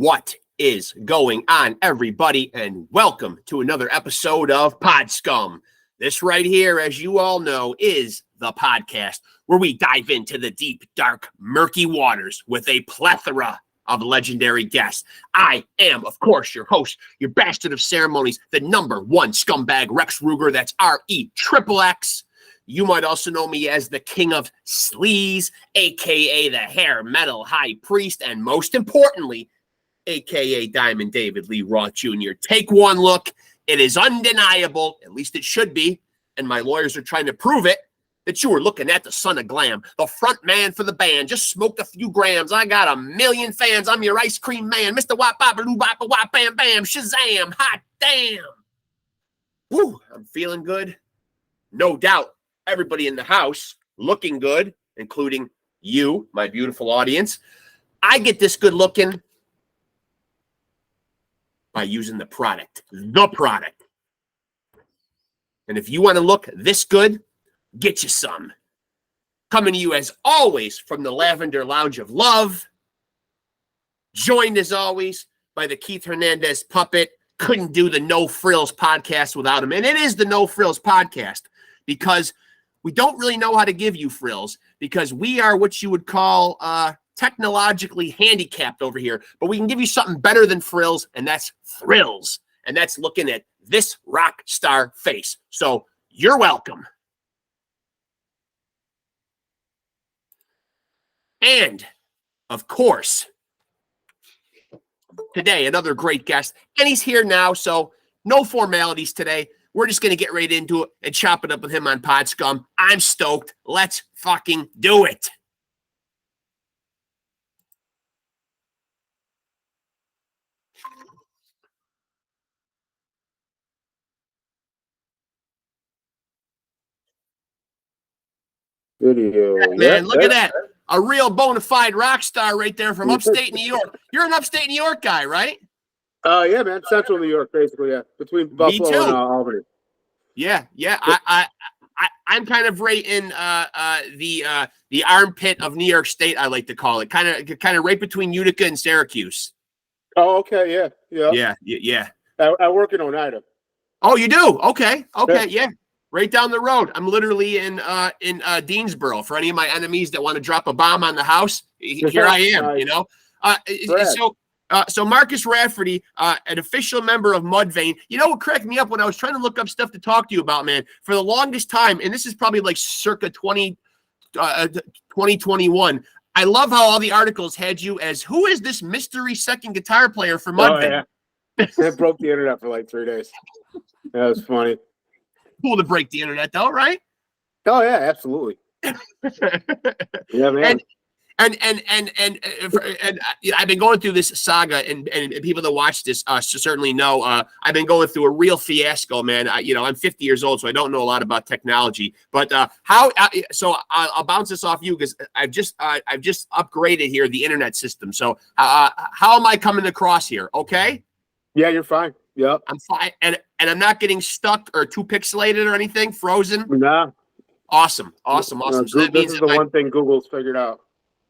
What is going on, everybody, and welcome to another episode of Pod Scum. This right here, as you all know, is the podcast where we dive into the deep, dark, murky waters with a plethora of legendary guests. I am, of course, your host, your bastard of ceremonies, the #1 scumbag, Rex Ruger. That's REXXX. You might also know me as the King of Sleaze, a.k.a. the Hair Metal High Priest, and most importantly, a.k.a. Diamond David Lee Roth Jr. Take one look. It is undeniable, at least it should be, and my lawyers are trying to prove it, that you were looking at the son of glam, the front man for the band. Just smoked a few grams. I got 1,000,000 fans. I'm your ice cream man, Mr. Wop Bop Loo Bop Wop Bam Bam Shazam. Hot damn. Woo, I'm feeling good. No doubt, everybody in the house looking good, including you, my beautiful audience. I get this good looking by using the product. And if you want to look this good, get you some. Coming to you as always from the Lavender Lounge of Love. Joined as always by the Keith Hernandez puppet. Couldn't do the No Frills podcast without him. And it is the No Frills podcast because we don't really know how to give you frills because we are what you would call technologically handicapped over here. But we can give you something better than frills, and that's thrills. And that's looking at this rock star face. So you're welcome. And, of course, today, another great guest. And he's here now, so no formalities today. We're just going to get right into it and chop it up with him on Pod Scum. I'm stoked. Let's fucking do it. Video. Man, look at that. A real bona fide rock star right there from upstate New York. You're an upstate New York guy, right? Yeah, man. Central New York, basically, yeah. Between Buffalo and Albany. Yeah. I'm kind of right in the armpit of New York State, I like to call it. Kind of right between Utica and Syracuse. Oh, okay, yeah. Yeah. I work in Oneida. Oh, you do? Okay, yeah. Right down the road. I'm literally in Deansboro. For any of my enemies that want to drop a bomb on the house, here I am. Nice. You know. So Marcus Rafferty, an official member of Mudvayne. You know what cracked me up when I was trying to look up stuff to talk to you about, man? For the longest time, and this is probably like circa 2021. I love how all the articles had you as who is this mystery second guitar player for Mudvayne? Oh, yeah. It broke the internet for like 3 days. That was funny. Cool to break the internet, though, right? Oh yeah, absolutely. Yeah, man. And I've been going through this saga, and people that watch this certainly know I've been going through a real fiasco, man. I'm 50 years old, so I don't know a lot about technology. But so I'll bounce this off you because I've just upgraded here the internet system. So how am I coming across here? Okay. Yeah, you're fine. Yep. I'm fine, and I'm not getting stuck or too pixelated or anything, frozen. Nah. Awesome. So that means this is the one thing Google's figured out.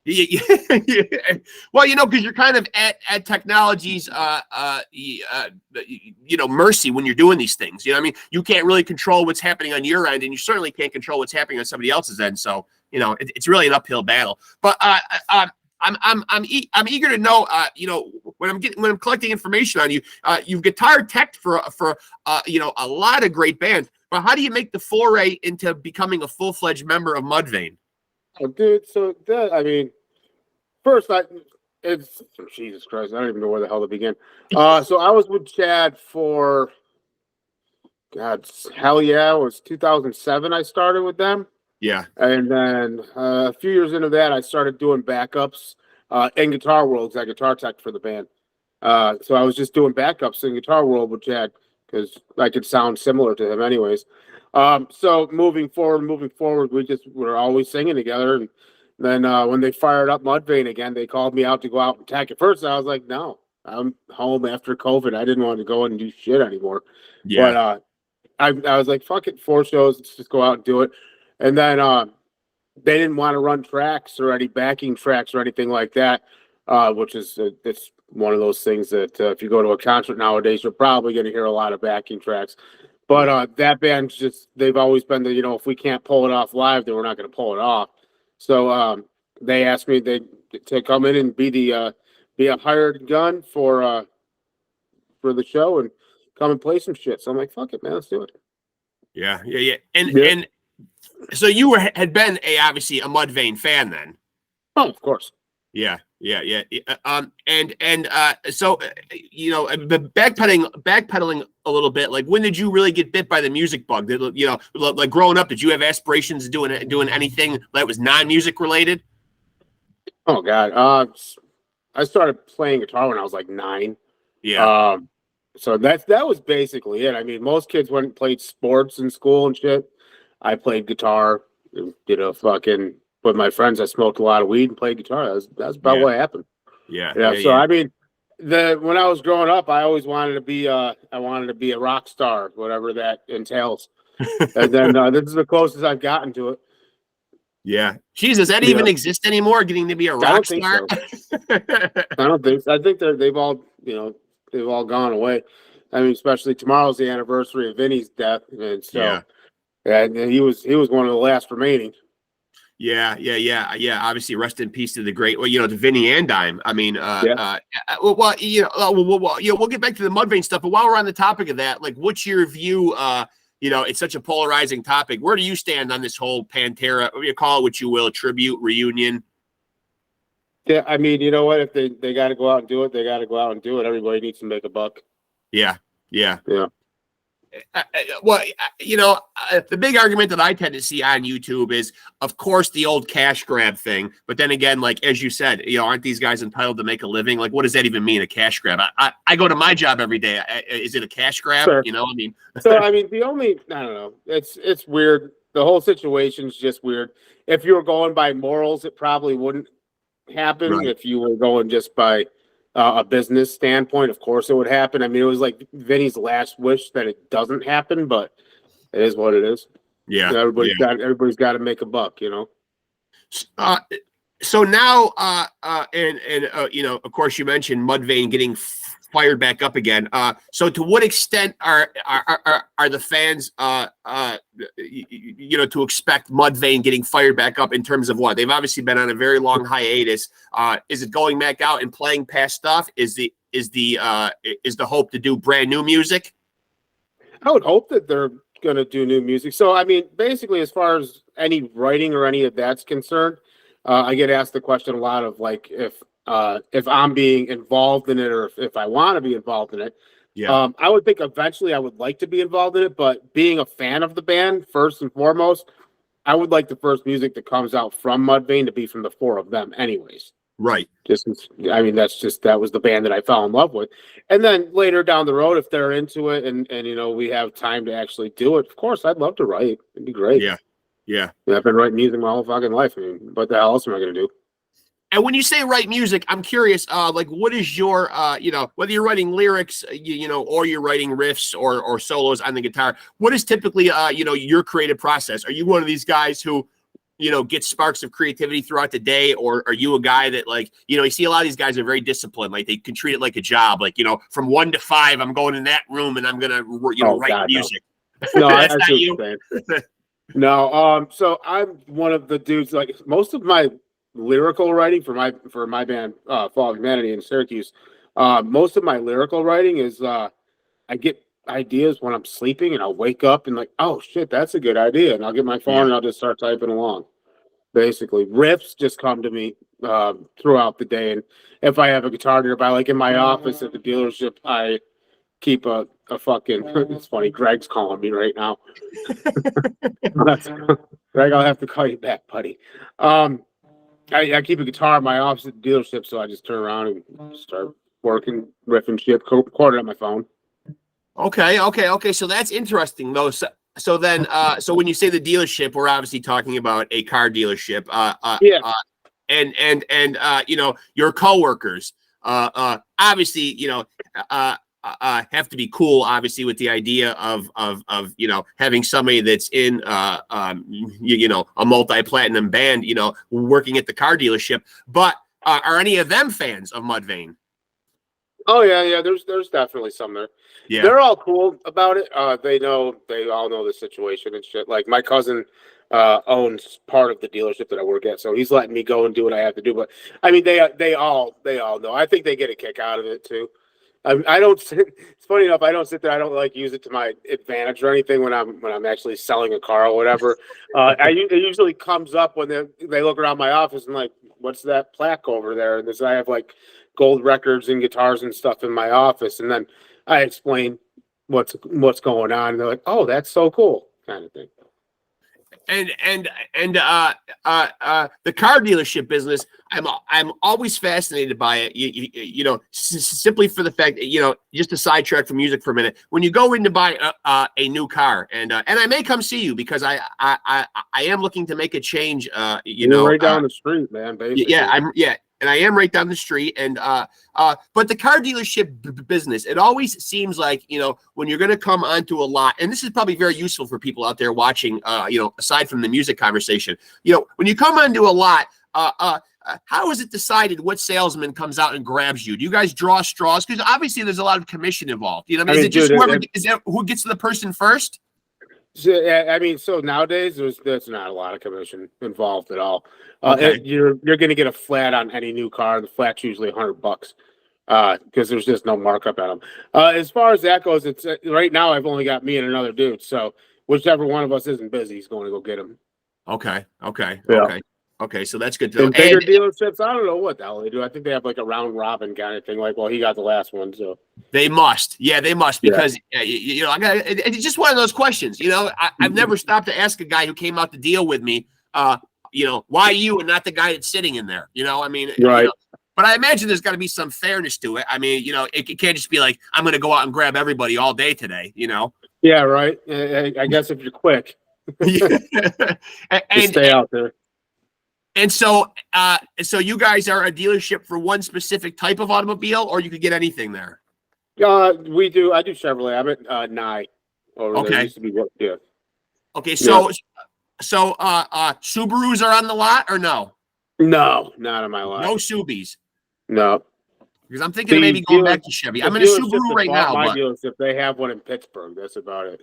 Yeah. Well, because you're kind of at technology's mercy when you're doing these things. You know what I mean? You can't really control what's happening on your end, and you certainly can't control what's happening on somebody else's end. So it's really an uphill battle. But I'm eager to know. When I'm collecting information on you, you've guitar teched for a lot of great bands. But how do you make the foray into becoming a full-fledged member of Mudvayne? Oh, dude, so first, it's Jesus Christ, I don't even know where the hell to begin. So I was with Chad for, hell yeah, it was 2007 I started with them. Yeah. And then a few years into that, I started doing backups in Guitar World because I guitar tech for the band. So I was just doing backups in Guitar World with Chad because I could sound similar to him anyways. So moving forward, we were always singing together. And then when they fired up Mudvayne again, they called me out to go out and tech. At first, I was like, no, I'm home after COVID. I didn't want to go and do shit anymore. Yeah. But I was like, fuck it, 4 shows, let's just go out and do it. And then they didn't want to run tracks or any backing tracks or anything like that, which is it's one of those things that if you go to a concert nowadays, you're probably going to hear a lot of backing tracks. But that band's they've always been if we can't pull it off live, then we're not going to pull it off. So they asked me to come in and be a hired gun for the show and come and play some shit. So I'm like, fuck it, man, let's do it. Yeah. And so you had been obviously a Mudvayne fan then. Oh, of course. Yeah. So backpedaling a little bit, like when did you really get bit by the music bug? Like growing up, did you have aspirations of doing anything that was non-music related? Oh God. I started playing guitar when I was like 9. Yeah. So that was basically it. I mean, most kids went and played sports in school and shit. I played guitar, with my friends. I smoked a lot of weed and played guitar. That's about what happened. Yeah. So I mean, when I was growing up, I always wanted to be a rock star, whatever that entails. And then this is the closest I've gotten to it. Yeah. Jeez, does that even exist anymore? Getting to be a rock star? I don't think so. I think they've all gone away. I mean, especially tomorrow's the anniversary of Vinny's death, and so and he was one of the last remaining. Yeah. Obviously, rest in peace to the great, to Vinny and Dime. I mean, we'll get back to the Mudvayne stuff, but while we're on the topic of that, like, what's your view? It's such a polarizing topic. Where do you stand on this whole Pantera? You call it what you will, tribute, reunion. Yeah, I mean, you know what? If they got to go out and do it, they got to go out and do it. Everybody needs to make a buck. Yeah. The big argument that I tend to see on YouTube is, of course, the old cash grab thing. But then again, like, as you said, aren't these guys entitled to make a living? Like, what does that even mean, a cash grab? I go to my job every day. Is it a cash grab? Sure. I mean. So, I mean, I don't know. It's weird. The whole situation's just weird. If you were going by morals, it probably wouldn't happen. Right. If you were going just by a business standpoint, of course it would happen. I mean, it was like Vinny's last wish that it doesn't happen, but it is what it is. Yeah. Everybody's got to make a buck, So now, of course, you mentioned Mudvayne getting fired back up again. So to what extent are the fans, to expect Mudvayne getting fired back up in terms of what? They've obviously been on a very long hiatus. Is it going back out and playing past stuff? Is the hope to do brand new music? I would hope that they're going to do new music. So, I mean, basically, as far as any writing or any of that's concerned, I get asked the question a lot of, like, if I'm being involved in it or if I want to be involved in it. Yeah. I would think eventually I would like to be involved in it, but being a fan of the band, first and foremost, I would like the first music that comes out from Mudvayne to be from the 4 of them anyways. Right. That was the band that I fell in love with. And then later down the road, if they're into it and we have time to actually do it, of course, I'd love to write. It'd be great. Yeah. I've been writing music my whole fucking life. I mean, what the hell else am I going to do? And when you say write music, I'm curious, like, what is your, whether you're writing lyrics, or you're writing riffs or solos on the guitar, what is typically, your creative process? Are you one of these guys who, gets sparks of creativity throughout the day? Or are you a guy that, like, you see a lot of these guys are very disciplined. Like, they can treat it like a job. Like, from 1 to 5, I'm going in that room and I'm going to, write God, music. No, that's not you. No. So I'm one of the dudes, like, most of my lyrical writing for my band, Fall of Humanity in Syracuse, most of my lyrical writing is I get ideas when I'm sleeping and I'll wake up and like, oh shit, that's a good idea, and I'll get my phone and I'll just start typing along. Basically, riffs just come to me throughout the day, and if I have a guitar nearby, like in my office at the dealership, I keep a fucking. It's funny, Greg's calling me right now. Greg, I'll have to call you back, buddy. I keep a guitar in my office at the dealership, so I just turn around and start working, riffing shit, record it on my phone. Okay. So that's interesting, though. So then, so when you say the dealership, we're obviously talking about a car dealership. And your coworkers, obviously, have to be cool, obviously, with the idea of having somebody that's in a multi-platinum band, working at the car dealership. But are any of them fans of Mudvayne? Oh yeah. There's definitely some there. Yeah. They're all cool about it. They all know the situation and shit. Like my cousin owns part of the dealership that I work at, so he's letting me go and do what I have to do. But I mean, they all know. I think they get a kick out of it too. I don't sit. It's funny enough. I don't sit there. I don't like use it to my advantage or anything when I'm actually selling a car or whatever. It usually comes up when they look around my office and like, what's that plaque over there? And I have like gold records and guitars and stuff in my office, and then I explain what's going on. And they're like, oh, that's so cool, kind of thing. And the car dealership business, I'm always fascinated by it. You know, simply for the fact that, you know, just to sidetrack from music for a minute, when you go in to buy a new car, and I may come see you because I am looking to make a change. You're right down the street, man. Basically. Yeah. And I am right down the street. And but the car dealership business, it always seems like, you know, when you're going to come onto a lot, and this is probably very useful for people out there watching, you know, aside from the music conversation, you know, when you come onto a lot, how is it decided what salesman comes out and grabs you? Do you guys draw straws? Because obviously there's a lot of commission involved. You know, is it just who gets to the person first? So nowadays there's not a lot of commission involved at all. Okay. You're going to get a flat on any new car. The flat's usually $100 because there's just no markup at them. As far as that goes, it's right now I've only got me and another dude. So whichever one of us isn't busy, he's going to go get him. Okay. So that's good to know. And bigger dealerships, I don't know what the hell they do. I think they have like a round robin kind of thing. Like, well, he got the last one, so they must. Yeah, they must, because you know, it's just one of those questions. You know, I've never stopped to ask a guy who came out to deal with me, you know, why you and not the guy that's sitting in there? You know, I mean, right. You know, but I imagine there's got to be some fairness to it. I mean, you know, it can't just be like, I'm going to go out and grab everybody all day today. You know. Yeah, right. I guess if you're quick, and stay out there. And so you guys are a dealership for one specific type of automobile, or you could get anything there? We do. I do Chevrolet. I'm at Nye. Okay. Used to be yeah. Okay. So Subarus are on the lot, or no? No, not on my lot. No Subies. No. Because I'm thinking of maybe going back to Chevy. I'm in a Subaru right now. My dealership, they have one in Pittsburgh. That's about it.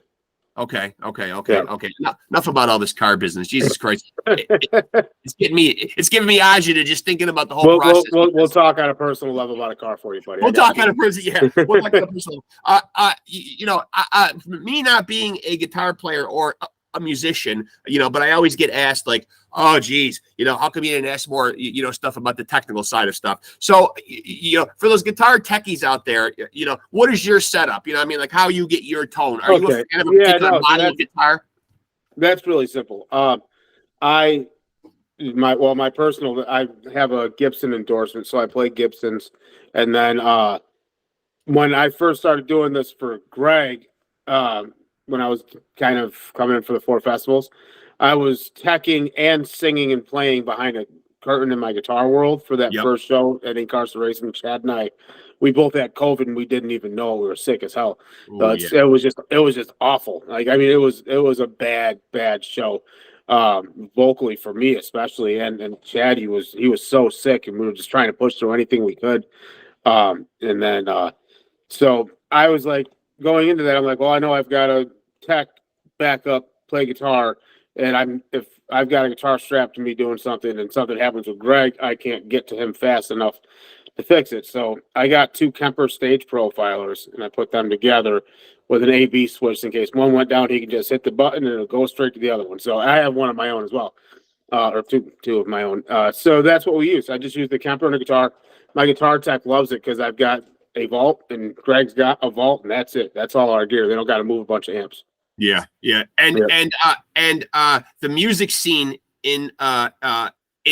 Okay. Enough about all this car business. Jesus Christ, it's giving me agita to just thinking about the whole process. We'll talk on a personal level about a car for you, buddy. We'll talk on a personal. Yeah, we'll talk on a personal. You know, me not being a guitar player or a musician, you know, but I always get asked like, oh geez, you know, how come you didn't ask more, you know, stuff about the technical side of stuff? So, you know, for those guitar techies out there, you know, what is your setup? You know, I mean, like how you get your tone? Are you a fan of a particular model of guitar? That's really simple. My personal, I have a Gibson endorsement, so I play Gibsons. And then when I first started doing this for Greg, when I was kind of coming in for the 4 festivals, I was teching and singing and playing behind a curtain in my Guitar World for that first show at Incarceration. Chad and I, we both had COVID and we didn't even know. We were sick as hell. It was just awful. Like, I mean, it was a bad show, vocally for me especially. And Chad, he was so sick, and we were just trying to push through anything we could. So I was like, going into that, I'm like, well, I know I've got a tech backup, play guitar, and if I've got a guitar strapped to me doing something and something happens with Greg, I can't get to him fast enough to fix it. So I got 2 Kemper stage profilers, and I put them together with an A/B switch in case one went down. He can just hit the button and it'll go straight to the other one. So I have one of my own as well, or two of my own. So that's what we use. I just use the Kemper and the guitar. My guitar tech loves it because I've got a vault and Greg's got a vault, and that's it. That's all our gear. They don't got to move a bunch of amps. Yeah. And the music scene in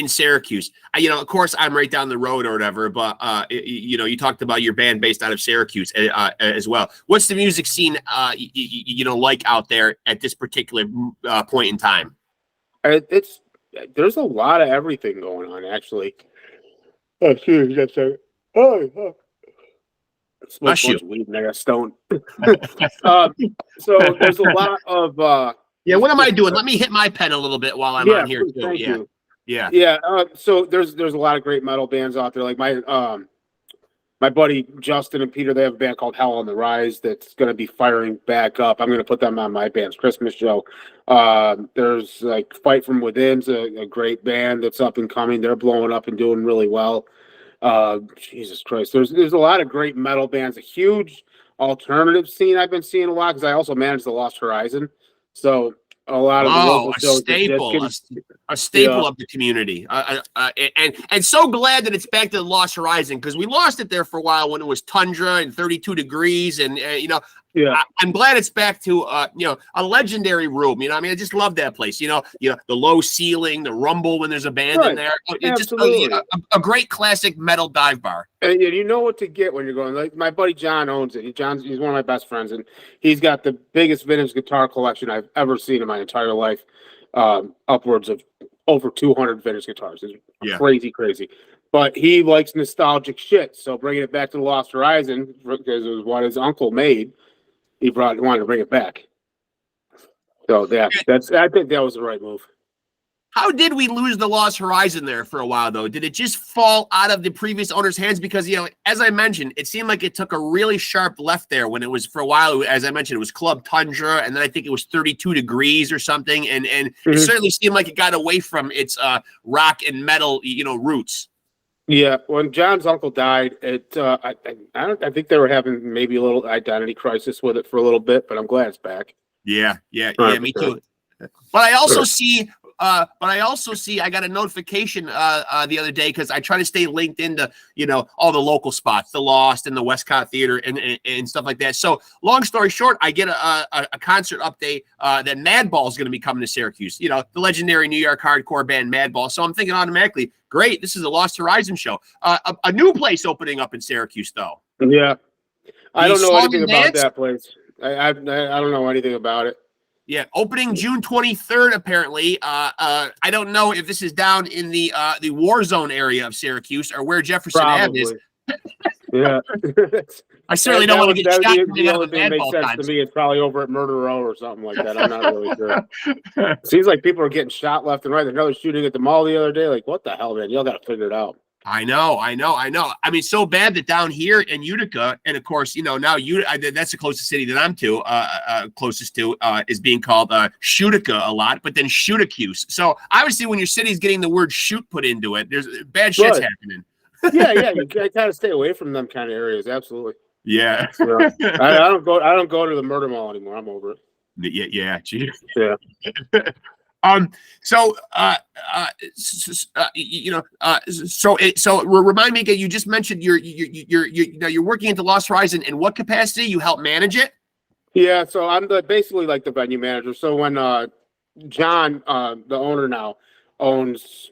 Syracuse. You know, of course, I'm right down the road or whatever, but you know, you talked about your band based out of Syracuse as well. What's the music scene you know, like out there at this particular point in time? There's a lot of everything going on, actually. Oh, excuse me, that's a smoked a bunch of weed and I got stoned. So there's a lot of yeah. What am I doing? Let me hit my pen a little bit while I'm on here too. Thank you. Yeah. So there's a lot of great metal bands out there. Like my my buddy Justin and Peter, they have a band called Hell on the Rise that's going to be firing back up. I'm going to put them on my band's Christmas show. There's like Fight From Within's a great band that's up and coming. They're blowing up and doing really well. Jesus Christ, there's a lot of great metal bands. A huge alternative scene I've been seeing a lot because I also manage the Lost Horizon. So a lot of the local shows, a staple of the community, and so glad that it's back to the Lost Horizon, because we lost it there for a while when it was tundra and 32 degrees, and I'm glad it's back to a legendary room. I mean, I just love that place. The low ceiling, the rumble when there's a band in there. It's just a great classic metal dive bar. And you know what to get when you're going. Like my buddy John owns it. He's one of my best friends, and he's got the biggest vintage guitar collection I've ever seen in my entire life. Upwards of over 200 vintage guitars. It's crazy. But he likes nostalgic shit, so bringing it back to the Lost Horizon because it was what his uncle made. He wanted to bring it back. So I think that was the right move. How did we lose the Lost Horizon there for a while, though? Did it just fall out of the previous owner's hands? Because, as I mentioned, it seemed like it took a really sharp left there when it was, for a while, as I mentioned, it was Club Tundra, and then I think it was 32 degrees or something, and it certainly seemed like it got away from its rock and metal, roots. Yeah, when John's uncle died, I think they were having maybe a little identity crisis with it for a little bit, but I'm glad it's back. Yeah, me too. But I also see I got a notification the other day because I try to stay linked into all the local spots, the Lost and the Westcott Theater and stuff like that. So long story short, I get a concert update that Madball is going to be coming to Syracuse. The legendary New York hardcore band Madball. So I'm thinking automatically, great, this is a Lost Horizon show. A new place opening up in Syracuse, though. Yeah, I don't know anything about that place. I don't know anything about it. Yeah, opening June 23rd, apparently. I don't know if this is down in the war zone area of Syracuse or where Jefferson Ave is. Yeah. I certainly don't want to get shot. The only thing that makes sense to me is probably over at Murder Row or something like that. I'm not really sure. Seems like people are getting shot left and right. There's another shooting at the mall the other day. Like, what the hell, man? Y'all got to figure it out. I know. I mean, so bad that down here in Utica, and of course, now that's the closest city that I'm to, closest to, is being called Shootica a lot, but then Shooticuse. So obviously, when your city's getting the word shoot put into it, there's bad shit's happening. Yeah, you kind of stay away from them kind of areas. Absolutely. Yeah. I don't go to the murder mall anymore. I'm over it. Yeah. Geez. Yeah. So remind me again. You just mentioned you're working at the Lost Horizon. In what capacity? You help manage it? Yeah, so I'm basically like the venue manager. So when John, the owner now, owns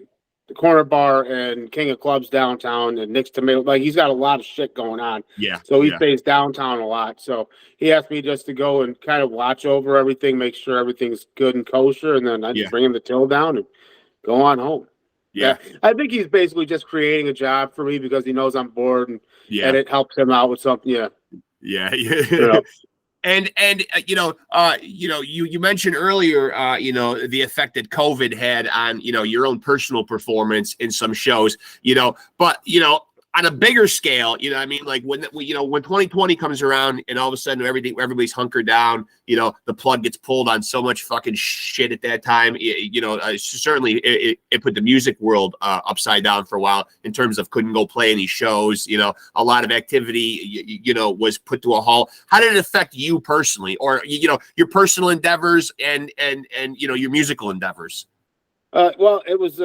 the Corner Bar and King of Clubs downtown and Nick's Tomato, like he's got a lot of shit going on. Yeah. So he stays downtown a lot. So he asked me just to go and kind of watch over everything, make sure everything's good and kosher, and then I just bring him the till down and go on home. Yeah. I think he's basically just creating a job for me because he knows I'm bored and it helps him out with something. Yeah. And you mentioned earlier, the effect that COVID had on, your own personal performance in some shows, but, on a bigger scale, I mean, like when 2020 comes around and all of a sudden everybody's hunkered down, the plug gets pulled on so much fucking shit at that time. Certainly it put the music world upside down for a while in terms of couldn't go play any shows. A lot of activity, was put to a halt. How did it affect you personally, or your personal endeavors and your musical endeavors? Well, it was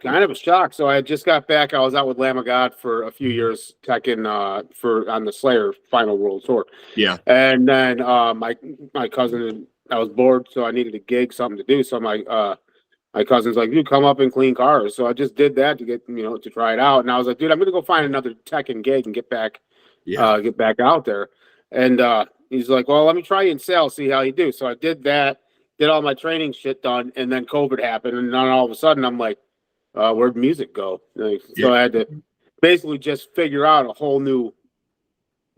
kind of a shock. So I just got back. I was out with Lamb of God for a few years, teching on the Slayer Final World Tour. Yeah. And then my cousin, I was bored, so I needed a gig, something to do. So my cousin's like, "Dude, come up and clean cars." So I just did that to get to try it out. And I was like, "Dude, I'm gonna go find another teching gig and get back out there." And he's like, "Well, let me try you in sales, see how you do." So I did that, did all my training shit done, and then COVID happened, and then all of a sudden I'm like, where'd music go? So I had to basically just figure out a whole new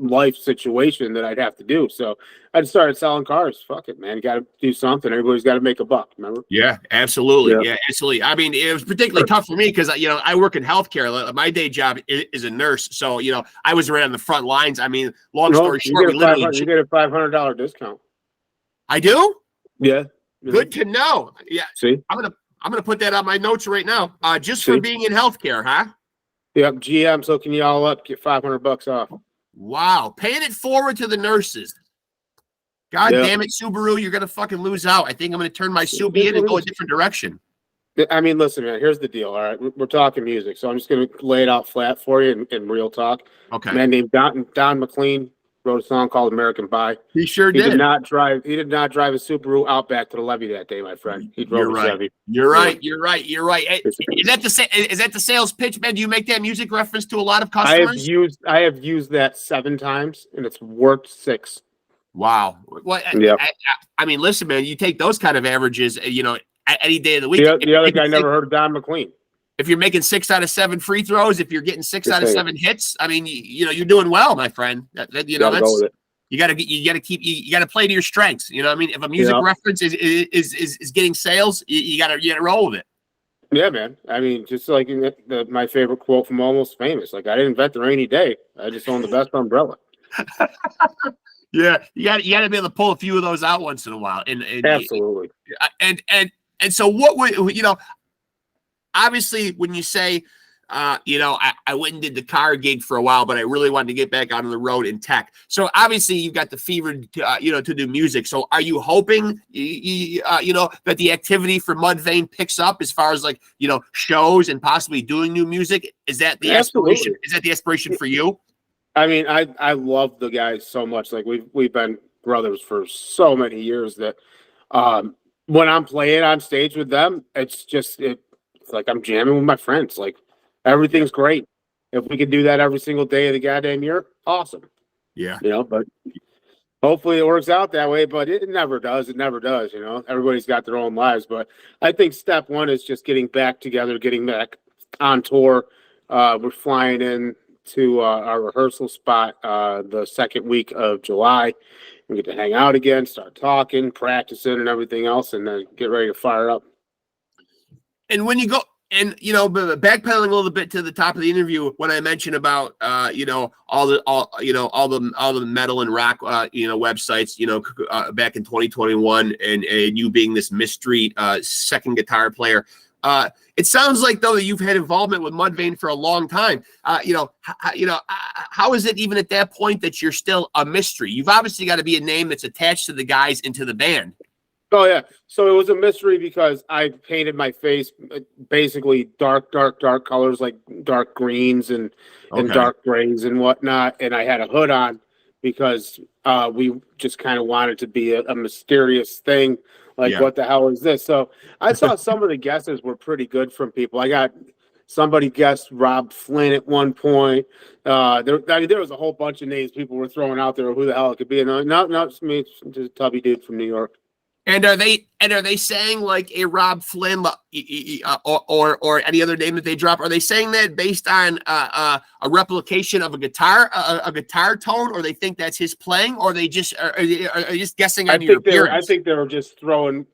life situation that I'd have to do. So I started selling cars. Fuck it, man. You got to do something. Everybody's got to make a buck. Remember? Yeah, absolutely. Yeah. Yeah, absolutely. I mean, it was particularly tough for me because, I work in healthcare. My day job is a nurse. So, I was right on the front lines. I mean, long story short, we literally. You get a $500 discount. I do? Yeah. Good to know. Yeah. See? I'm gonna put that on my notes right now. Just See? for being in healthcare, huh? Yep. GM's hooking you all up. Get $500 off. Wow. Paying it forward to the nurses. God damn it, Subaru, you're gonna fucking lose out. I think I'm gonna turn my Subi in and go a different direction. I mean, listen, man, here's the deal. All right, we're talking music, so I'm just gonna lay it out flat for you in real talk. Okay. A man named Don McLean wrote a song called "American Pie." He sure did. He did not drive a Subaru Outback to the levee that day, my friend. He drove a Chevy. You're right. Is that the sales pitch, man? Do you make that music reference to a lot of customers? I have used that 7 times, and it's worked 6. Wow. Well, yeah. I mean, listen, man, you take those kind of averages, any day of the week. The other guy never heard of Don McLean. If you're making 6 out of 7 free throws, if you're getting 6 out of 7 hits, I mean, you're doing well, my friend. You got to play to your strengths. You know what I mean? If a music reference is getting sales, you got to roll with it. Yeah, man. I mean, just like my favorite quote from Almost Famous, like, I didn't invent the rainy day. I just own the best umbrella. Yeah, you got to be able to pull a few of those out once in a while. And absolutely. And so what would obviously when you say I went and did the car gig for a while, but I really wanted to get back out on the road in tech. So obviously you've got the fever to do music. So are you hoping that the activity for Mudvayne picks up as far as shows and possibly doing new music? Is that the aspiration? Is that the aspiration for you? I mean, I love the guys so much. Like we've been brothers for so many years that when I'm playing on stage with them, it's like I'm jamming with my friends. Like everything's great. If we could do that every single day of the goddamn year, awesome. Yeah. But hopefully it works out that way, but it never does. It never does. Everybody's got their own lives, but I think step one is just getting back together, getting back on tour. We're flying in to our rehearsal spot the second week of July. We get to hang out again, start talking, practicing, and everything else, and then get ready to fire up. And when you go, and backpedaling a little bit to the top of the interview, when I mentioned about all the metal and rock websites, back in 2021, and you being this mystery second guitar player. It sounds like though that you've had involvement with Mudvayne for a long time. How is it even at that point that you're still a mystery? You've obviously got to be a name that's attached to the guys into the band. Oh yeah. So it was a mystery because I painted my face basically dark colors like dark greens and dark grays and whatnot, and I had a hood on because we just kind of wanted to be a mysterious thing. Like, what the hell is this? So I saw some of the guesses were pretty good from people. I got somebody guessed Rob Flynn at one point. There was a whole bunch of names people were throwing out there. Who the hell it could be? And no, it's me. It's just a tubby dude from New York. And are they saying like a Rob Flynn or any other name that they drop? Are they saying that based on a replication of a guitar tone, or they think that's his playing, or they just are just guessing on your appearance? I think they were just throwing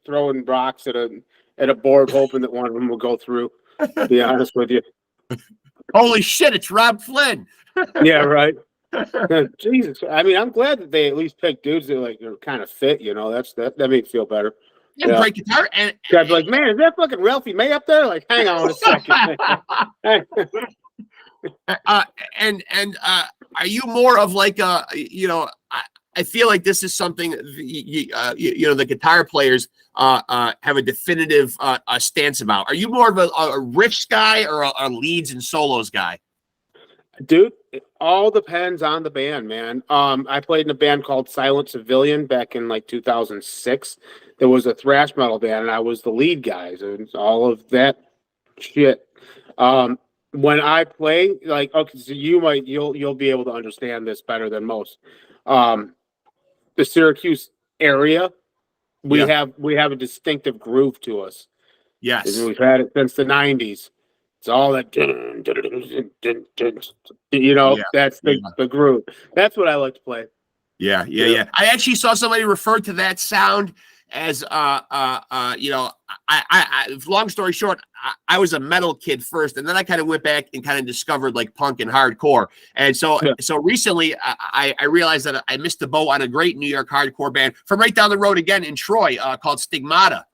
rocks at a board, hoping that one of them will go through. To be honest with you. Holy shit! It's Rob Flynn. Yeah, right. Jesus, I mean, I'm glad that they at least picked dudes that are kind of fit. That made me feel better. Yeah, great guitar. And I'd be like, man, is that fucking Ralphie May up there? Like, hang on a second. Are you more of like I feel like this is something the guitar players have a definitive stance about. Are you more of a riffs guy or a leads and solos guy? Dude, it all depends on the band, man. I played in a band called Silent Civilian back in 2006. There was a thrash metal band, and I was the lead guy, and all of that shit. When I play, okay, so you'll be able to understand this better than most. The Syracuse area, we have a distinctive groove to us. Yes, and we've had it since the '90s. It's all that, dun, dun, dun, dun, dun, you know, Yeah. that's the groove. That's what I like to play. Yeah. I actually saw somebody refer to that sound as long story short, I was a metal kid first, and then I kind of went back and kind of discovered like punk and hardcore. And so recently I realized that I missed the boat on a great New York hardcore band from right down the road again in Troy called Stigmata.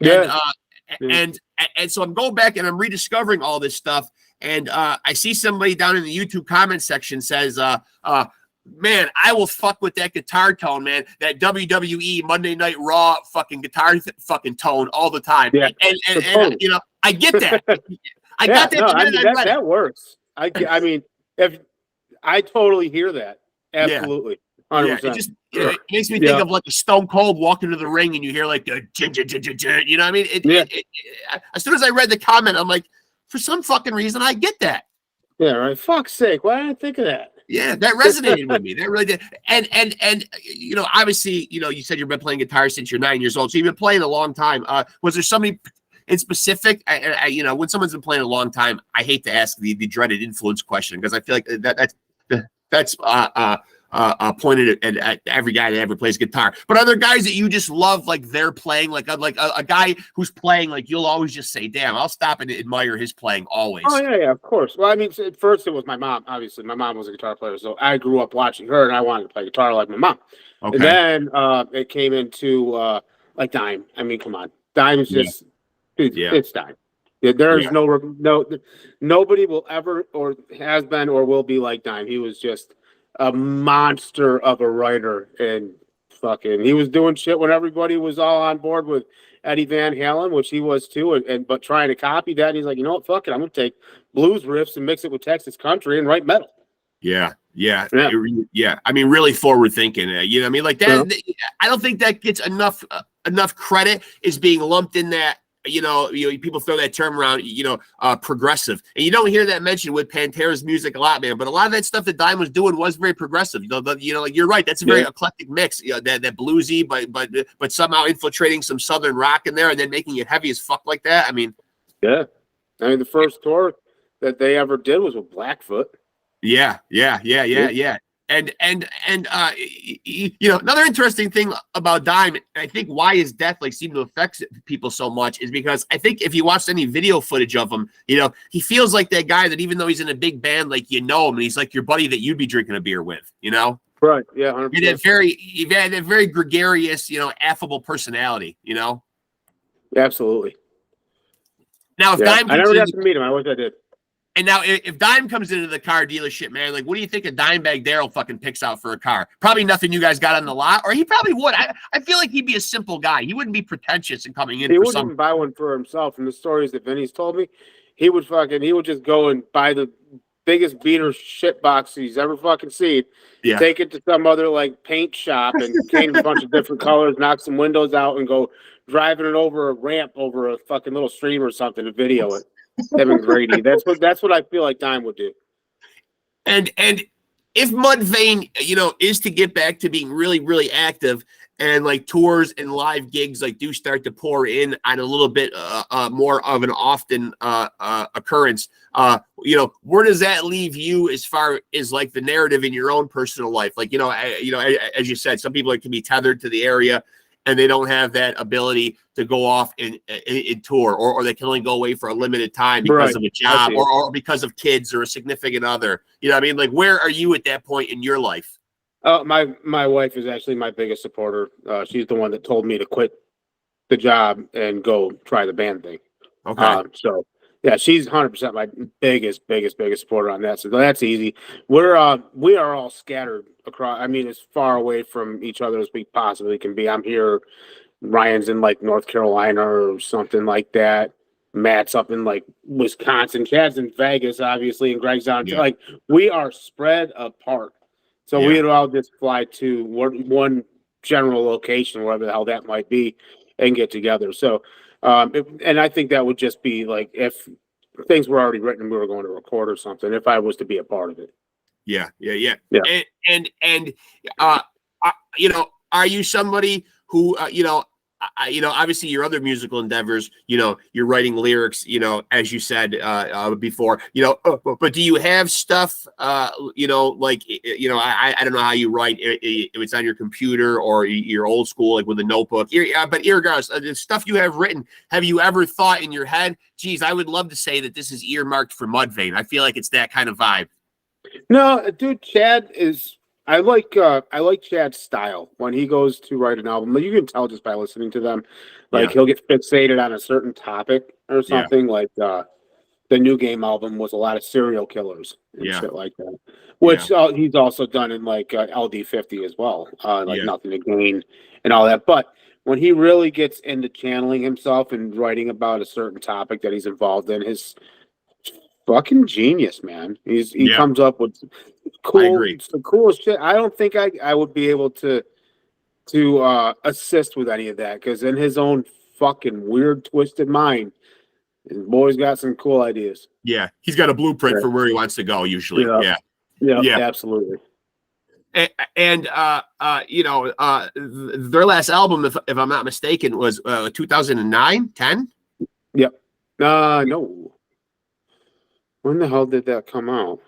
And so I'm going back and I'm rediscovering all this stuff. And I see somebody down in the YouTube comment section says, man, I will fuck with that guitar tone, man. That WWE Monday Night Raw fucking guitar fucking tone all the time. Yeah. And you know, I get that. I got that. No, I mean, that works. I mean, if I totally hear that. Absolutely. 100%. It makes me think of like a Stone Cold walking to the ring and you hear like the, you know what I mean? As soon as I read the comment, I'm like, for some fucking reason, I get that. Yeah, right. Fuck's sake. Why didn't I think of that? Yeah, that resonated with me. That really did. And you know, obviously, you know, you said you've been playing guitar since you're 9 years old, so you've been playing a long time. Was there somebody in specific? You know, when someone's been playing a long time, I hate to ask the dreaded influence question because I feel like that's pointed at every guy that ever plays guitar. But are there guys that you just love, like they're playing, like a guy who's playing, like you'll always just say, "Damn, I'll stop and admire his playing always." Oh yeah, of course. Well, I mean, at first it was my mom. Obviously, my mom was a guitar player, so I grew up watching her, and I wanted to play guitar like my mom. Okay. And then it came into like Dime. I mean, come on, Dime's just it's Dime. There's nobody will ever or has been or will be like Dime. He was just a monster of a writer, and fucking he was doing shit when everybody was all on board with Eddie Van Halen, which he was too, but trying to copy that, he's like, you know what, fuck it, I'm gonna take blues riffs and mix it with Texas country and write metal. Yeah. I mean, really forward thinking. You know what I mean? Like that. I don't think that gets enough credit is being lumped in that. You know, people throw that term around, progressive. And you don't hear that mentioned with Pantera's music a lot, man. But a lot of that stuff that Dime was doing was very progressive. Like you're right. That's a very eclectic mix. You know, that bluesy, but somehow infiltrating some Southern rock in there and then making it heavy as fuck like that. I mean, the first tour that they ever did was with Blackfoot. Yeah. And another interesting thing about Dime, I think why his death like seemed to affect people so much is because I think if you watched any video footage of him, he feels like that guy that even though he's in a big band, like him, and he's like your buddy that you'd be drinking a beer with, Right. Yeah. 100%. He had a very gregarious, affable personality, Absolutely. Now, if Dime, I never got to meet him. I wish I did. And now, if Dime comes into the car dealership, man, like, what do you think a Dimebag Darrell fucking picks out for a car? Probably nothing you guys got on the lot, or he probably would. I feel like he'd be a simple guy. He wouldn't be pretentious in coming in. He wouldn't even buy one for himself. From the stories that Vinny's told me, he would just go and buy the biggest beater shit box he's ever fucking seen. Yeah. Take it to some other like paint shop and paint a bunch of different colors, knock some windows out, and go driving it over a ramp over a fucking little stream or something to video it. Evan Grady. That's what I feel like Dime would do. And if Mudvayne, is to get back to being really, really active and like tours and live gigs like do start to pour in on a little bit more of an often occurrence, where does that leave you as far as like the narrative in your own personal life? Like, as you said, some people can be tethered to the area and they don't have that ability to go off in tour, or they can only go away for a limited time because of a job or because of kids or a significant other. You know what I mean? Like, where are you at that point in your life? My wife is actually my biggest supporter. She's the one that told me to quit the job and go try the band thing. Okay. So yeah, she's 100% my biggest supporter on that. So that's easy. We are all scattered across. I mean, as far away from each other as we possibly can be. I'm here. Ryan's in like North Carolina or something like that. Matt's up in like Wisconsin. Chad's in Vegas, obviously, and Greg's down. Yeah. Like we are spread apart. So we'd all just fly to one general location, wherever the hell that might be, and get together. So, and I think that would just be like if things were already written and we were going to record or something, if I was to be a part of it. Yeah. And are you somebody who, obviously your other musical endeavors, you're writing lyrics, as you said before, but do you have stuff, like, I don't know how you write, if it's on your computer or you're old school, like with a notebook, but irregardless, the stuff you have written, have you ever thought in your head, geez, I would love to say that this is earmarked for Mudvayne? I feel like it's that kind of vibe. No, dude, Chad is. I like Chad's style when he goes to write an album. You can tell just by listening to them, like he'll get fixated on a certain topic or something. Like the New Game album was a lot of serial killers and shit like that, which he's also done in like LD50 as well, like Nothing to Gain and all that. But when he really gets into channeling himself and writing about a certain topic that he's involved in, his fucking genius, man. He comes up with the coolest shit. I don't think I would be able to assist with any of that, because in his own fucking weird twisted mind, his boy's got some cool ideas. Yeah, he's got a blueprint for where he wants to go usually. Yeah, absolutely. And their last album, if I'm not mistaken, was 2009, 10. Yep. No. When the hell did that come out?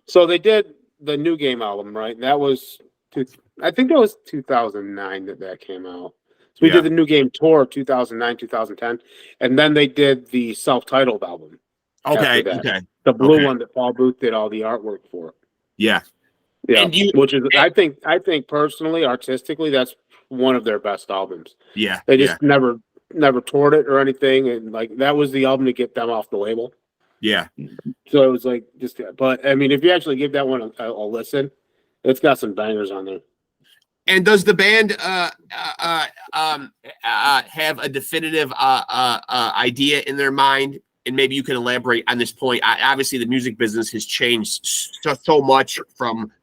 So they did the New Game album, right? And that was, I think that was 2009 that came out. So we did the New Game tour 2009, 2010, and then they did the self-titled album. Okay. The blue one that Paul Booth did all the artwork for. Yeah. Which is, I think personally, artistically, that's one of their best albums. Yeah. They just never toured it or anything, and like that was the album to get them off the label. Yeah. So it was like but I mean, if you actually give that one a listen, it's got some bangers on there. And does the band have a definitive idea in their mind? And maybe you can elaborate on this point. Obviously, the music business has changed so much from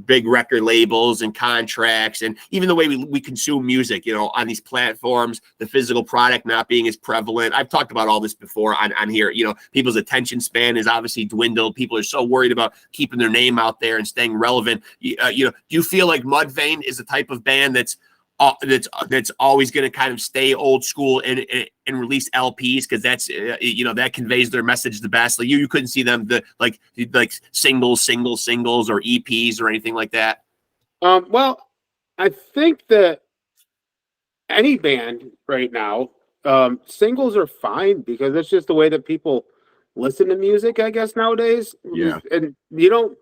big record labels and contracts, and even the way we consume music, on these platforms, the physical product not being as prevalent. I've talked about all this before on here. People's attention span is obviously dwindled. People are so worried about keeping their name out there and staying relevant. Do you feel like Mudvayne is the type of band that's always going to kind of stay old school and release LPs, because that's that conveys their message the best? Like you couldn't see them like singles or EPs or anything like that. Well, I think that any band right now, singles are fine, because it's just the way that people listen to music, I guess, nowadays. Yeah. And you don't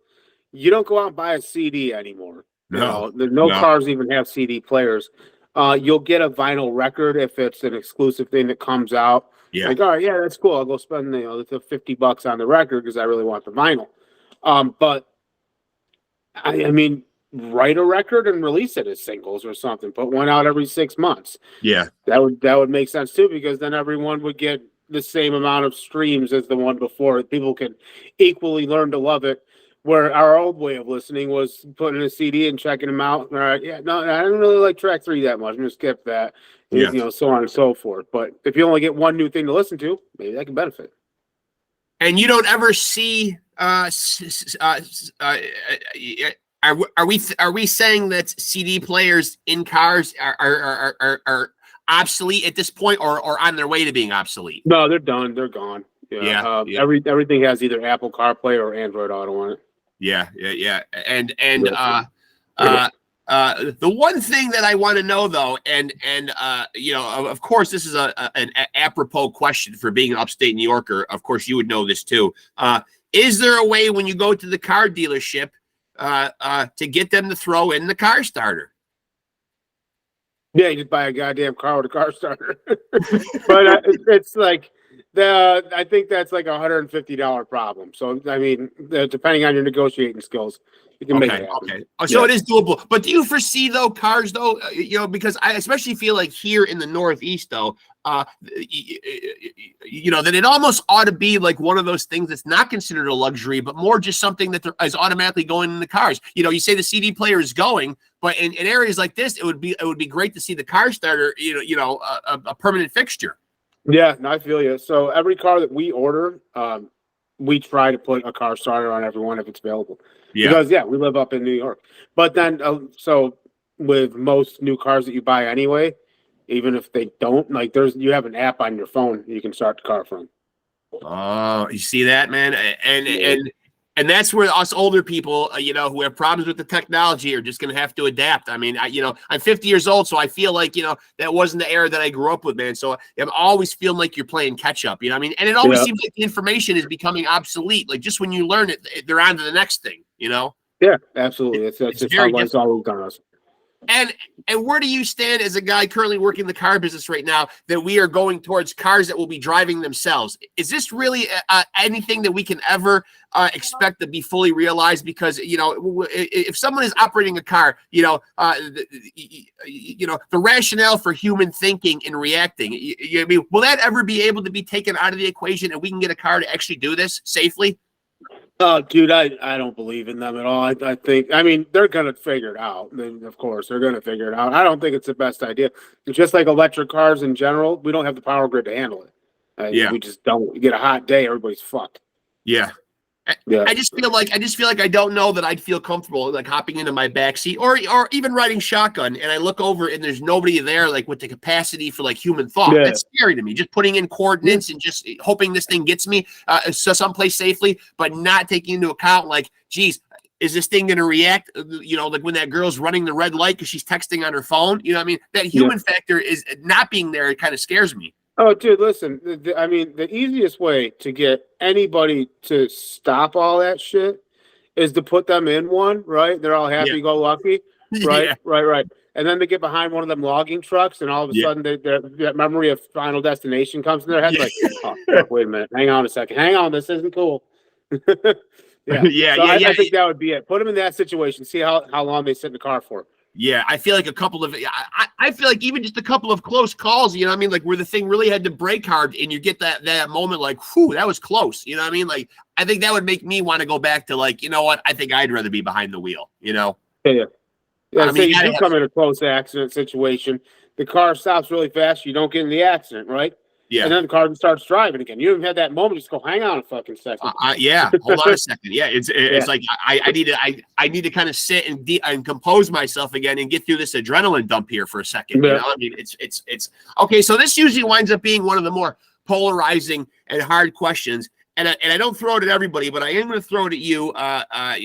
go out and buy a CD anymore. No cars even have CD players. You'll get a vinyl record if it's an exclusive thing that comes out. Yeah. Like, all right, yeah, that's cool. I'll go spend the $50 on the record because I really want the vinyl. But I mean, write a record and release it as singles or something. Put one out every 6 months. Yeah, that would make sense too, because then everyone would get the same amount of streams as the one before. People can equally learn to love it. Where our old way of listening was putting a CD and checking them out. All right, I don't really like track 3 that much. I'm gonna skip that. So on and so forth. But if you only get one new thing to listen to, maybe that can benefit. And you don't ever see. Are we saying that CD players in cars are obsolete at this point, or on their way to being obsolete? No, they're done. They're gone. Everything has either Apple CarPlay or Android Auto on it. Yeah. And the one thing that I want to know, though, and of course, this is an apropos question for being an upstate New Yorker. Of course, you would know this too. Is there a way when you go to the car dealership to get them to throw in the car starter? Yeah, you just buy a goddamn car with a car starter. But it's like I think that's like $150 problem. So I mean, depending on your negotiating skills, you can make it happen. Okay. So it is doable. But do you foresee cars because I especially feel like here in the Northeast though, that it almost ought to be like one of those things that's not considered a luxury, but more just something that is automatically going in the cars. You say the CD player is going, but in areas like this, it would be great to see the car starter, a permanent fixture. Yeah, no, I feel you. So every car that we order, we try to put a car starter on every one if it's available. Yeah. Because we live up in New York. But then, so with most new cars that you buy anyway, even if they don't, like you have an app on your phone you can start the car from. Oh, you see that, man? And Yeah. and that's where us older people, who have problems with the technology are just going to have to adapt. I mean, I'm 50 years old, so I feel like, that wasn't the era that I grew up with, man. So I'm always feeling like you're playing catch up, you know what I mean? And it always seems like the information is becoming obsolete. Like just when you learn it, they're on to the next thing, Yeah, absolutely. That's just very how life's always done us. And where do you stand as a guy currently working the car business right now that we are going towards cars that will be driving themselves? Is this really anything that we can ever expect to be fully realized? Because, if someone is operating a car, the rationale for human thinking and reacting, will that ever be able to be taken out of the equation and we can get a car to actually do this safely? Oh, dude, I don't believe in them at all. I think, they're going to figure it out. Of course, they're going to figure it out. I don't think it's the best idea. It's just like electric cars in general. We don't have the power grid to handle it. We just don't. You get a hot day, everybody's fucked. Yeah. I just feel like I don't know that I'd feel comfortable like hopping into my backseat or even riding shotgun and I look over and there's nobody there like with the capacity for like human thought. Yeah. That's scary to me. Just putting in coordinates and just hoping this thing gets me someplace safely, but not taking into account like, geez, is this thing going to react? Like when that girl's running the red light because she's texting on her phone. You know what I mean? That human factor is not being there. It kind of scares me. Oh, dude, listen, the easiest way to get anybody to stop all that shit is to put them in one, right? They're all happy-go-lucky, right? Right. And then they get behind one of them logging trucks, and all of a sudden that memory of Final Destination comes in their head, like, oh, fuck, wait a minute, hang on a second. Hang on, this isn't cool. I think that would be it. Put them in that situation, see how long they sit in the car for. Yeah, I feel like I feel like even just a couple of close calls, you know what I mean? Like where the thing really had to brake hard and you get that moment like, whew, that was close. You know what I mean? Like, I think that would make me want to go back to like, you know what? I think I'd rather be behind the wheel, Yeah. I mean, you do come in a close accident situation. The car stops really fast. You don't get in the accident, right? Yeah. And then the car starts driving again. You haven't had that moment. Just go, hang on a fucking second. Hold on a second. Yeah, it's like I need to kind of sit and compose myself again and get through this adrenaline dump here for a second. Yeah. You know, I mean, it's okay. So this usually winds up being one of the more polarizing and hard questions. And I don't throw it at everybody, but I am going to throw it at you. I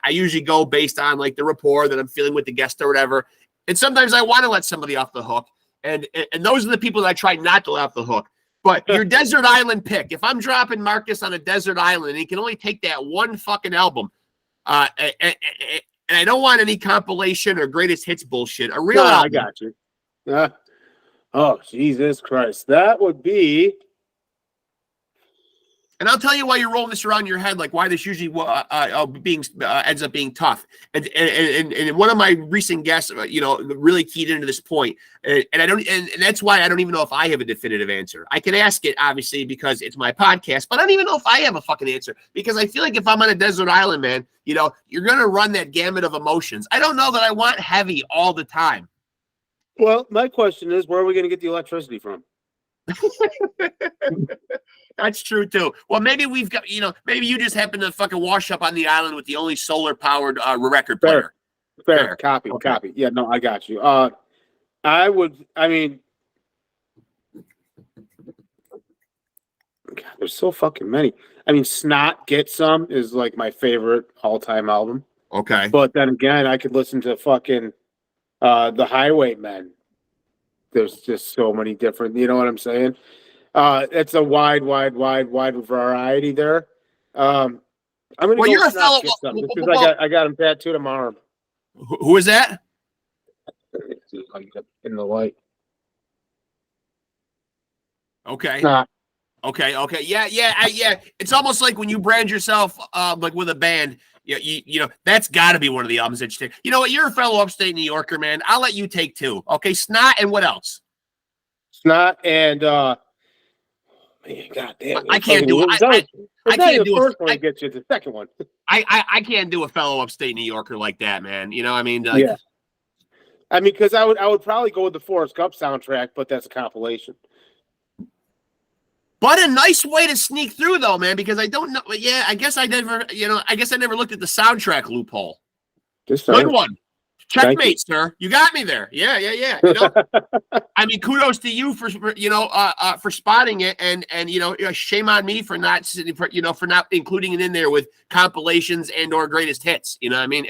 usually go based on like the rapport that I'm feeling with the guest or whatever. And sometimes I want to let somebody off the hook. And those are the people that I try not to let off the hook. But your desert island pick, if I'm dropping Marcus on a desert island and he can only take that one fucking album, and I don't want any compilation or greatest hits bullshit, a real album. I got you. Oh, Jesus Christ. That would be... And I'll tell you why you're rolling this around your head, like why this usually ends up being tough. And one of my recent guests, really keyed into this point, and that's why I don't even know if I have a definitive answer. I can ask it obviously because it's my podcast, but I don't even know if I have a fucking answer because I feel like if I'm on a desert island, man, you're gonna run that gamut of emotions. I don't know that I want heavy all the time. Well, my question is, where are we gonna get the electricity from? That's true too. Well, maybe we've got, maybe you just happen to fucking wash up on the island with the only solar powered record player. Fair. Copy. Yeah, no, I got you. God, there's so fucking many. Snot Get Some is like my favorite all-time album. Okay. But then again, I could listen to fucking The Highwaymen. There's just so many different, you know what I'm saying? It's a wide variety there. I'm gonna go. You're a fellow. I got him tattooed tomorrow. Who is that? In the light. Okay. Snot. Okay. Yeah. It's almost like when you brand yourself like with a band. That's got to be one of the albums that you take. You know what? You're a fellow upstate New Yorker, man. I'll let you take two. Okay, Snot and what else? Snot and man, goddamn! I can't do it. I can't do the first one. Gets you the second one. I can't do a fellow upstate New Yorker like that, man. You know, what I mean, yeah. Because I would probably go with the Forrest Gump soundtrack, but that's a compilation. But a nice way to sneak through, though, man, because I don't know. Yeah, I guess I never looked at the soundtrack loophole. Good one. Checkmate, sir. You got me there. Yeah. You know, I mean, kudos to you for for spotting it, and shame on me for not for not including it in there with compilations and or greatest hits. You know what I mean?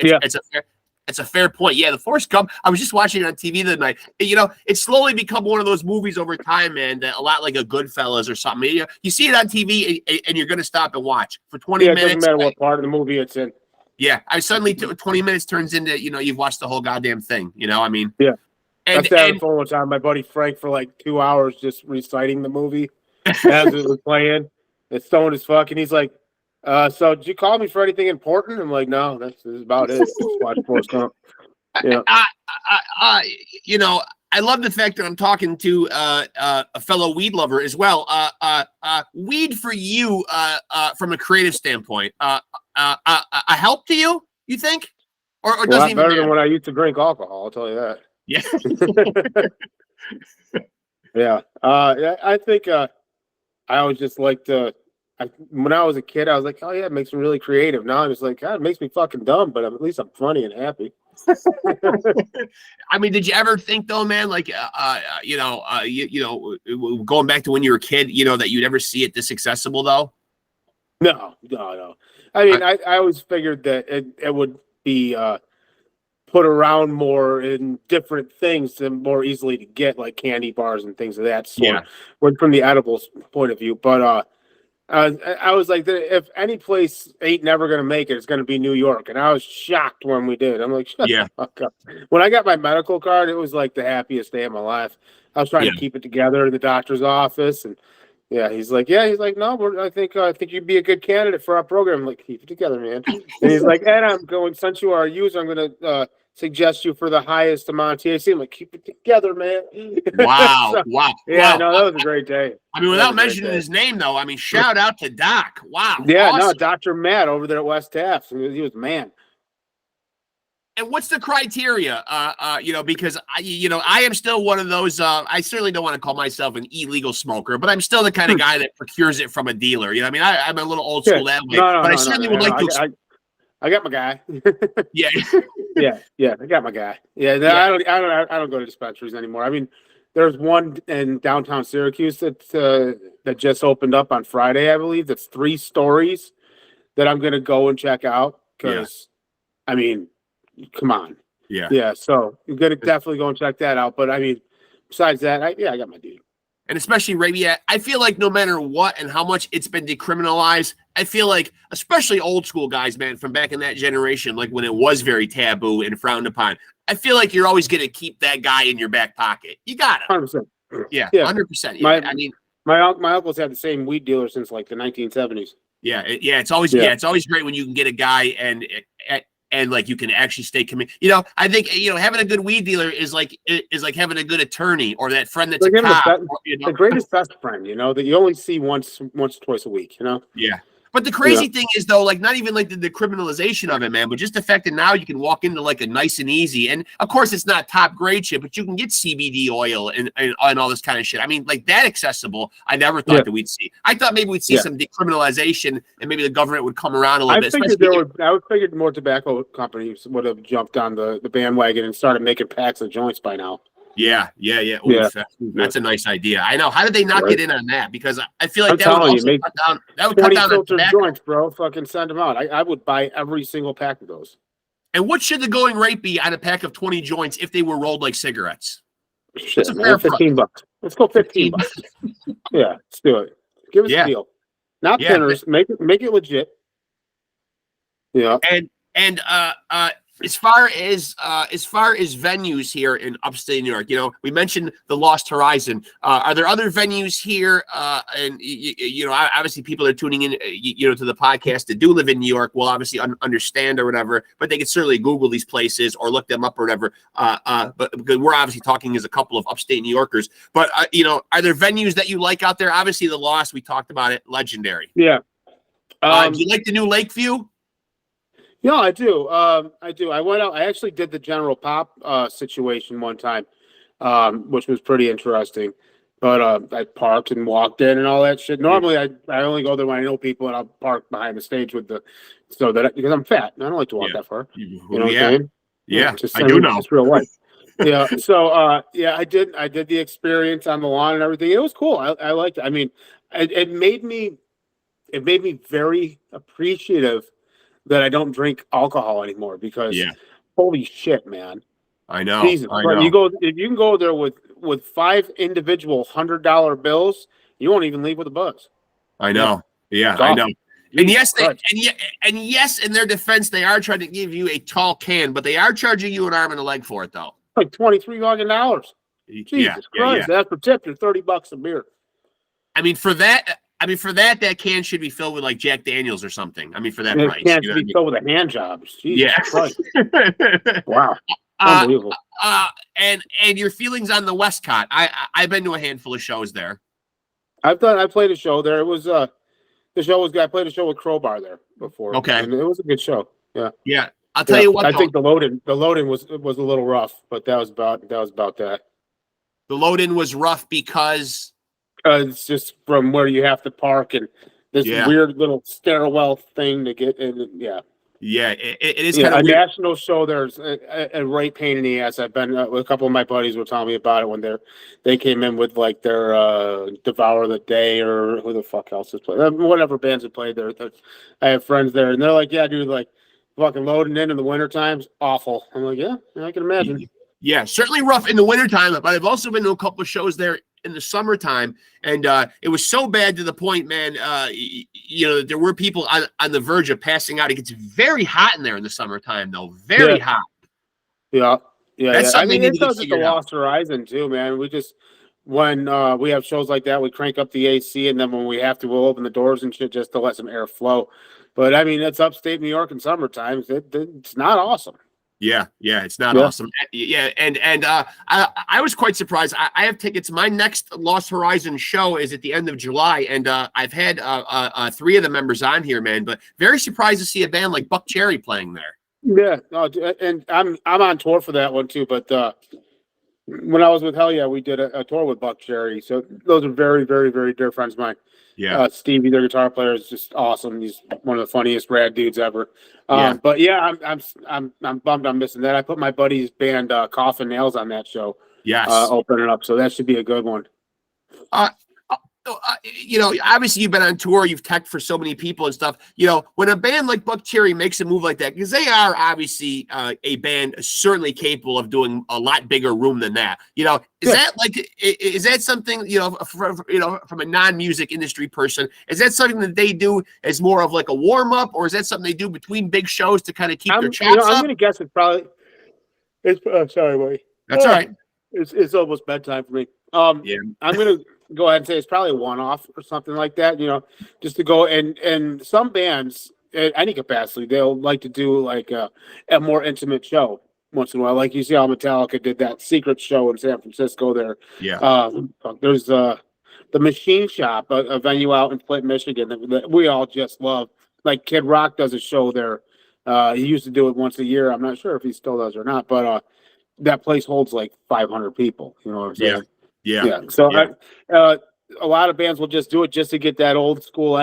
It's a fair point. Yeah, the Forrest Gump. I was just watching it on TV the other night. You know, it's slowly become one of those movies over time, man. That a lot like a Goodfellas or something. You see it on TV, and you're going to stop and watch for 20 minutes. It doesn't matter what part of the movie it's in. Yeah, I suddenly 20 minutes turns into you've watched the whole goddamn thing. You know, I mean, yeah. I sat on the phone one time, my buddy Frank, for like 2 hours just reciting the movie as it was playing. It's stoned as fuck, and he's like, "So did you call me for anything important?" I'm like, "No, this is about it. Just watch Forrest Gump." Yeah. I love the fact that I'm talking to a fellow weed lover as well. Weed for you, from a creative standpoint, a help to you? You think, or doesn't even better matter? than when I used to drink alcohol. I'll tell you that. Yeah. Yeah. I think I always just liked when I was a kid, I was like, oh yeah, it makes me really creative. Now I'm just like, God, it makes me fucking dumb, but at least I'm funny and happy. I mean, did you ever think though, man, like, going back to when you were a kid, that you'd ever see it this accessible though? No. I mean, I always figured that it would be put around more in different things and more easily to get, like candy bars and things of that sort. Yeah. From the edibles point of view, but I was like, if any place ain't never gonna make it, it's gonna be New York, and I was shocked when we did. I'm like, shut the fuck up. When I got my medical card, it was like the happiest day of my life. I was trying to keep it together in the doctor's office, and he's like, no, I think you'd be a good candidate for our program. I'm like, keep it together, man. And he's like, and I'm going, since you are a user, I'm gonna suggest you for the highest amount of THC. I'm like, keep it together, man. Wow. Wow. Yeah, wow. No, that was a great day. I mean, without mentioning his name, though, I mean, shout out to Doc. Wow. Yeah, awesome. No, Dr. Matt over there at West Taft. He was man. And what's the criteria? Because I am still one of those. I certainly don't want to call myself an illegal smoker, but I'm still the kind of guy that procures it from a dealer. You know, I mean, I'm a little old school that way, but I certainly would like to. I got my guy. Yeah. yeah. I got my guy. Yeah. I don't go to dispensaries anymore. I mean, there's one in downtown Syracuse that just opened up on Friday, I believe. That's 3 stories that I'm gonna go and check out because, I mean, come on. Yeah. So you're gonna definitely go and check that out. But I mean, besides that, I got my dude. And especially Arabia, I feel like no matter what and how much it's been decriminalized, I feel like, especially old school guys, man, from back in that generation, like when it was very taboo and frowned upon, I feel like you're always going to keep that guy in your back pocket. You got it. 100%. Yeah, 100%. Yeah. My uncle's had the same weed dealer since like the 1970s. Yeah. It's always it's always great when you can get a guy and like you can actually stay committed. I think having a good weed dealer is like having a good attorney or that friend that's like a cop. The greatest best friend, that you only see once or twice a week. Yeah. But the crazy thing is, though, like not even like the criminalization of it, man, but just the fact that now you can walk into like a nice and easy, and of course it's not top grade shit, but you can get CBD oil and all this kind of shit. I mean, like that accessible. I never thought that we'd see. I thought maybe we'd see some decriminalization, and maybe the government would come around a little bit. I would figure more tobacco companies would have jumped on the bandwagon and started making packs of joints by now. Yeah. Ooh, that's a nice idea. I know. How did they not get in on that? Because I feel like that would cut down on tobacco. Joints, bro. Fucking send them out. I would buy every single pack of those. And what should the going rate be on a pack of 20 joints if they were rolled like cigarettes? Shit, man, $15. Let's go $15. Yeah, let's do it. Give us a deal. Not thinners. Make it legit. Yeah. And as far as venues here in upstate New York, we mentioned the Lost Horizon. Are there other venues here? And obviously people are tuning in, to the podcast that do live in New York will obviously understand or whatever, but they can certainly Google these places or look them up or whatever. But because we're obviously talking as a couple of upstate New Yorkers, but are there venues that you like out there? Obviously the Lost, we talked about it, legendary. Yeah. Do you like the new Lakeview? No, I do. I went out. I actually did the General Pop situation one time, which was pretty interesting. But I parked and walked in and all that shit. Normally, I only go there when I know people, and I'll park behind the stage because I'm fat and I don't like to walk that far. You know what I'm saying? Yeah, just I do know. It's real life. Yeah. So I did the experience on the lawn and everything. It was cool. I liked it. I mean, it made me very appreciative that I don't drink alcohol anymore because Yeah, holy shit, man. I know. Jesus I Christ. know. If you can go there with 5 individual $100 bills, you won't even leave with a buzz. I know. Yeah, I Gone. know. And Jesus yes, Christ. yes, in their defense, they are trying to give you a tall can, but they are charging you an arm and a leg for it, though. Like $23 fucking. Yeah, Jesus yeah, Christ. yeah. That's for tip. You're $30 a beer. I mean, for that, that can should be filled with like Jack Daniels or something. I mean, for that It price, can't you know be what filled with a hand job. Jesus Yeah. Christ. Wow. Uh, Unbelievable. and your feelings on the Westcott? I've been to a handful of shows there. I played a show there. It was the show was I played a show with Crowbar there before. Okay. And it was a good show. Yeah. Yeah. I'll tell you what. I think the loading was a little rough, but that was about that. The load-in was rough because It's just from where you have to park and this weird little stairwell thing to get in. Yeah. Yeah, it is Yeah, kind of a weird. national show. There's a right pain in the ass. I've been a couple of my buddies were telling me about it when they came in with like their Devour the Day or who the fuck else is playing, whatever bands have played there. I have friends there and they're like, yeah, dude, like fucking loading in the winter times, awful. I'm like, yeah, I can imagine. Yeah, certainly rough in the wintertime, but I've also been to a couple of shows there in the summertime, and it was so bad to the point, man, there were people on the verge of passing out. It gets very hot in there in the summertime, though. Very hot. Yeah. I mean, it does at the out. Lost Horizon, too, man. We just, when we have shows like that, we crank up the AC, and then when we have to, we'll open the doors and shit just to let some air flow. But, I mean, it's upstate New York in summertime. It's not awesome. Yeah, it's not awesome. Yeah, and I was quite surprised. I have tickets. My next Lost Horizon show is at the end of July, and I've had 3 of the members on here, man. But very surprised to see a band like Buck Cherry playing there. Yeah, and I'm on tour for that one too. But when I was with Hell Yeah, we did a tour with Buck Cherry. So those are very, very, very dear friends of mine. Yeah, Stevie, their guitar player, is just awesome. He's one of the funniest rad dudes ever. But yeah, I'm bummed I'm missing that. I put my buddy's band Coffin Nails on that show. Yes, opening up, so that should be a good one. Obviously you've been on tour, you've teched for so many people and stuff. When a band like Buck Cherry makes a move like that, because they are obviously a band certainly capable of doing a lot bigger room than that. Is that something from a non-music industry person? Is that something that they do as more of like a warm up, or is that something they do between big shows to kind of keep their chops up? I'm gonna guess it's probably. Sorry, buddy. That's all right. It's almost bedtime for me. I'm gonna go ahead and say it's probably a one-off or something like that, just to go and some bands at any capacity, they'll like to do like a more intimate show once in a while. Like you see how Metallica did that secret show in San Francisco there. Yeah. There's the Machine Shop, a venue out in Flint, Michigan that we all just love. Like Kid Rock does a show there. He used to do it once a year. I'm not sure if he still does or not, but that place holds like 500 people. You know what I'm saying? Yeah. So a lot of bands will just do it just to get that old school,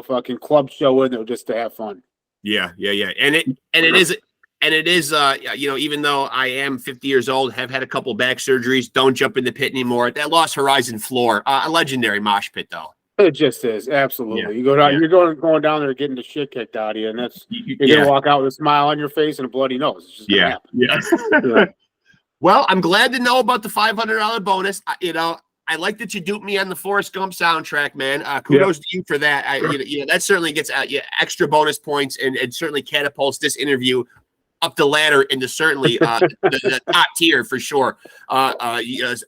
fucking club show in there just to have fun. Yeah. And it is, even though I am 50 years old, have had a couple back surgeries, don't jump in the pit anymore. That Lost Horizon floor, a legendary mosh pit, though. It just is, absolutely. Yeah. You go down, you're going down there getting the shit kicked out of you, and that's you're gonna walk out with a smile on your face and a bloody nose. It's just gonna happen. Yeah. Well, I'm glad to know about the $500 bonus. I like that you duped me on the Forrest Gump soundtrack, man. Kudos to you for that. That certainly gets extra bonus points and certainly catapults this interview up the ladder into certainly the top tier for sure.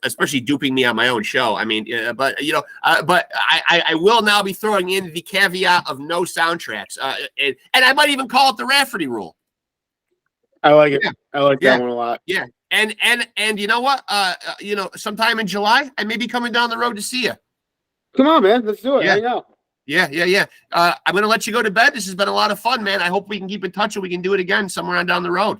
Especially duping me on my own show. I mean, but I will now be throwing in the caveat of no soundtracks, and I might even call it the Rafferty rule. I like it. I like that one a lot. Yeah. And you know what? Sometime in July, I may be coming down the road to see you. Come on, man. Let's do it. Hang out. Yeah. I'm going to let you go to bed. This has been a lot of fun, man. I hope we can keep in touch and we can do it again somewhere on down the road.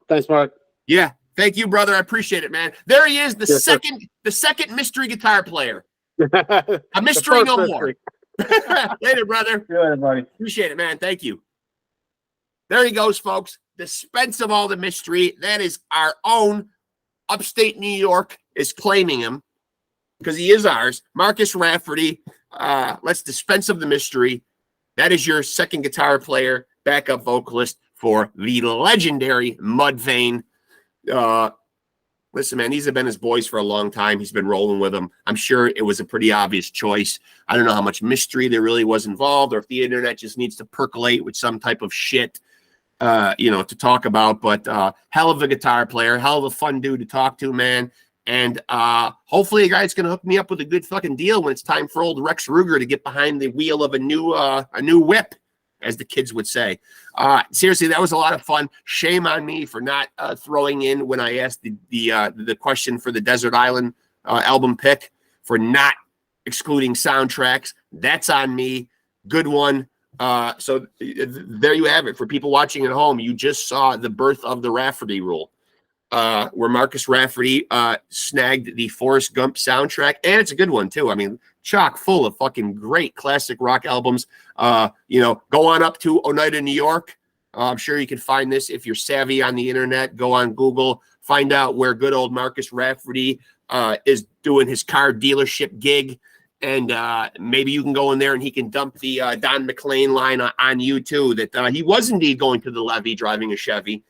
Thanks, Mark. Yeah. Thank you, brother. I appreciate it, man. There he is, the second mystery guitar player. A mystery no more. Later, brother. Good, buddy. Appreciate it, man. Thank you. there he goes, folks. Dispense of all the mystery. That is our own upstate New York is claiming him because he is ours. Marcus Rafferty. Let's dispense of the mystery. That is your second guitar player, backup vocalist for the legendary Mudvayne. Listen, man, these have been his boys for a long time. He's been rolling with them. I'm sure it was a pretty obvious choice. I don't know how much mystery there really was involved, or if the internet just needs to percolate with some type of shit, to talk about. But hell of a guitar player, hell of a fun dude to talk to, man. And hopefully a guy's going to hook me up with a good fucking deal when it's time for old Rex Ruger to get behind the wheel of a new whip, as the kids would say. Seriously, that was a lot of fun. Shame on me for not throwing in when I asked the question for the Desert Island album pick, for not excluding soundtracks. That's on me. Good one. So there you have it. For people watching at home, you just saw the birth of the Rafferty rule. Where Marcus Rafferty snagged the Forrest Gump soundtrack, and it's a good one too. I mean, chock full of fucking great classic rock albums. Go on up to Oneida, New York. I'm sure you can find this if you're savvy on the internet. Go on Google, find out where good old Marcus Rafferty is doing his car dealership gig, and maybe you can go in there and he can dump the Don McLean line on you too, that he was indeed going to the levee driving a Chevy.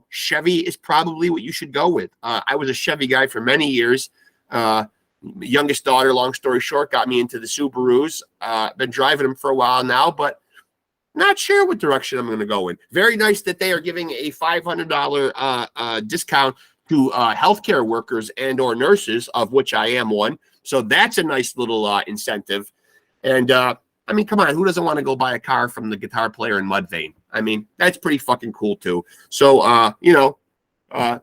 Chevy is probably what you should go with. I was a Chevy guy for many years. Youngest daughter, long story short, got me into the Subarus. Been driving them for a while now, but not sure what direction I'm going to go in. Very nice that they are giving a $500 discount to healthcare workers and or nurses, of which I am one. So that's a nice little incentive. And I mean, come on, who doesn't want to go buy a car from the guitar player in Mudvayne? I mean, that's pretty fucking cool too. So,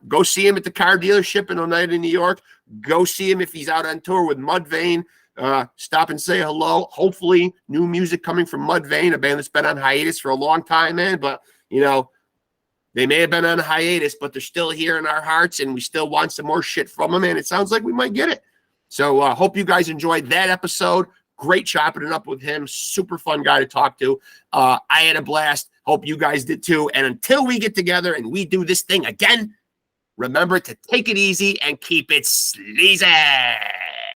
go see him at the car dealership in Oneida, New York. Go see him if he's out on tour with Mudvayne. Stop and say hello. Hopefully, new music coming from Mudvayne, a band that's been on hiatus for a long time, man. But, they may have been on a hiatus, but they're still here in our hearts, and we still want some more shit from them, and it sounds like we might get it. So, hope you guys enjoyed that episode. Great chopping it up with him. Super fun guy to talk to. I had a blast. Hope you guys did too. And until we get together and we do this thing again, remember to take it easy and keep it sleazy.